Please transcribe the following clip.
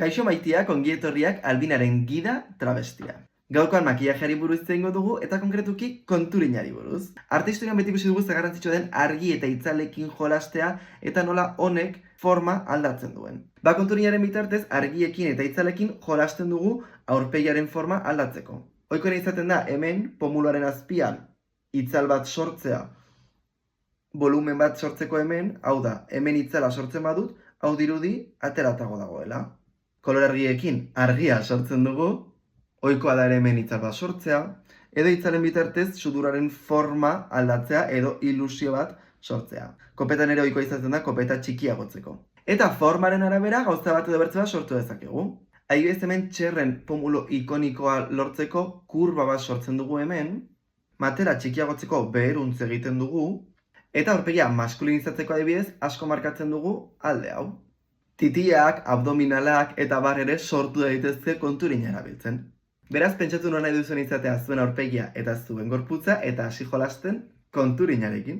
Kaixo maitiak, ongi etorriak Albinaren gida travestia. Gaurkoan makillajeari buruz hitz egingo dugu eta konkretuki konturinari buruz. Arte historian beti ikusi dugu ze garrantzitsua den argi eta itzalekin jolastea eta nola honek forma aldatzen duen. Konturinaren bitartez argiekin eta itzalekin jolasten dugu aurpegiaren forma aldatzeko. Ohikoena izaten da hemen pomuluaren azpian itzal bat sortzea, volumen bat sortzeko hemen, hau da, hemen itzala sortzen badut, hau dirudi ateratago dagoela. Kolore argiekin argia sortzen dugu, ohikoa da ere hemen itzal bat sortzea, edo itzalen bitartez suduraren forma aldatzea edo ilusio bat sortzea. Kopetan ere ohikoa izaten da kopeta txikiagotzeko. Eta formaren arabera gauza bat edo bertze bat sortu dezakegu. Adibidez hemen txerren pomulo ikonikoa lortzeko kurba bat sortzen dugu hemen, matera txikiagotzeko beheruntz egiten dugu, eta aurpegia maskulinizatzeko adibidez asko markatzen dugu alde hau. Titiak, abdominalak eta bar ere sortu daitezke konturina erabiltzen. Beraz, pentsatu nahi duzen izatea zuen aurpegia eta zuen gorputza eta hasi jolasten konturinarekin.